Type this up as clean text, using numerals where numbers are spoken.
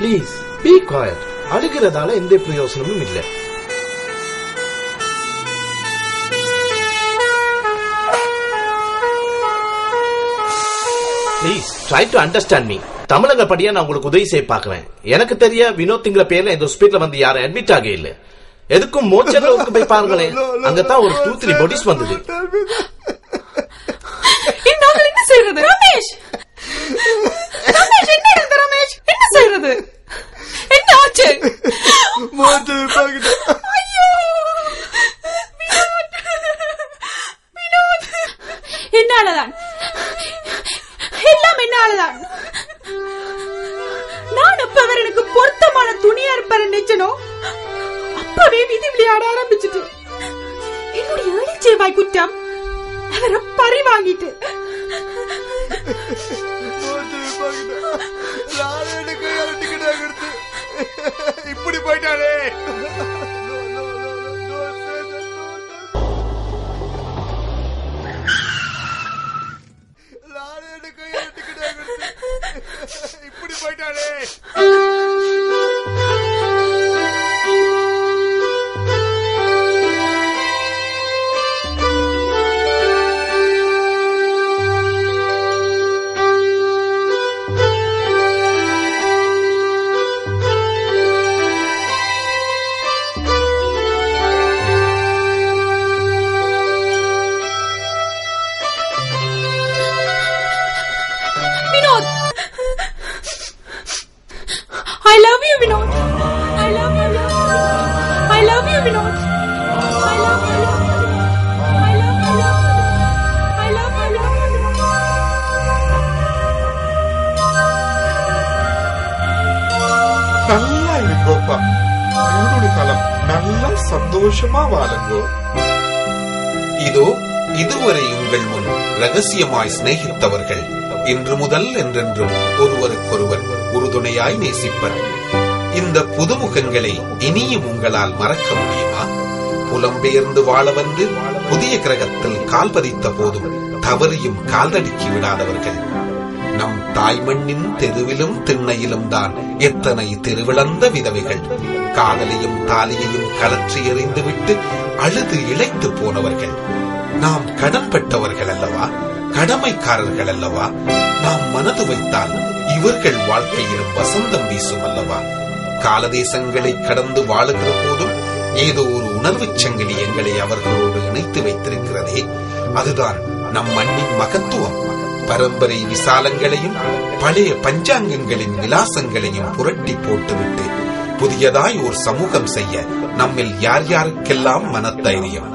Please, be quiet. அழுகிறதால எந்த பிரயோசனமும் இல்லை. Please, try to understand me. தமிழங்க படியா நான் உங்களுக்கு உதவி செய்ய பாக்குறேன். எனக்கு தெரிய வினோத்ங்கிற பேர்ல இந்த ஹாஸ்பிடல்ல வந்து யாரும் அட்மிட் ஆக இல்ல. எதுக்கும் மோச்சர்ல போய் பாருங்களேன். அங்கதான் ஒரு 2-3 பாடிஸ் வந்தது. நாங்கள் என்ன செய்யறது? ரமேஷ் என்ன நடந்தது? ரமேஷ் என்ன செய்யறது? என்ன ஆச்சு? ஐயோ வினோத் என்னாலதான் எல்லாம் என்னாலதான். நான் அப்ப அவர் எனக்கு பொருத்தமான துணியா இருப்பாரு நினைச்சனோ அப்பவே விதி விளையாட ஆரம்பிச்சுட்டு என்னுடைய எழுச்சேவாய் குற்றம் அவரை பறி வாங்கிட்டு இப்படி போயிட்டாலே. இப்படி போயிட்டாலே. I love you, Vinod. I love you. I love you, Vinod. I love you. I love you. I love you. நல்லா இருக்கோப்பா. உங்களுடைய காலம் நல்லா சந்தோஷமா வாழுங்கோ. இதோ இதுவரை உங்கள் முன் ரகசியமாய் சிநேகித்தவர்கள் இன்று முதல் என்றென்றும் ஒருவருக்கொருவர் உறுதுணையாய் நேசிப்பர். இந்த புதுமுகங்களை இனியும் உங்களால் மறக்க முடியுமா? புலம்பெயர்ந்து வாழ வந்து புதிய கிரகத்தில் கால் பதித்த போதும் தவறியும் கால்தடுக்கி விடாதவர்கள். நம் தாய்மண்ணின் தெருவிலும் திண்ணையிலும் தான் எத்தனை திருவிழந்த விதவைகள். காதலையும் தாலியையும் கலற்றி எறிந்துவிட்டு அழுது இழைத்து போனவர்கள். நாம் கடன்பட்டவர்கள் அல்லவா? கடமைக்காரர்கள் அல்லவா? நாம் மனது வைத்தால் இவர்கள் வாழ்க்கையிலும் வசந்தம் வீசும் அல்லவா? காலதேசங்களை கடந்து வாழுகிற போதும் ஏதோ ஒரு உணர்வு சங்கிலி எங்களை அவர்களோடு இணைத்து வைத்திருக்கிறதே, அதுதான் நம் மண்ணின் மகத்துவம். பரம்பரை விசாலங்களையும் பழைய பஞ்சாங்கங்களின் விலாசங்களையும் புரட்டி போட்டுவிட்டு புதியதாய் ஒரு சமூகம் செய்ய நம்மில் யார் யாருக்கெல்லாம் மனத்தைரியம்.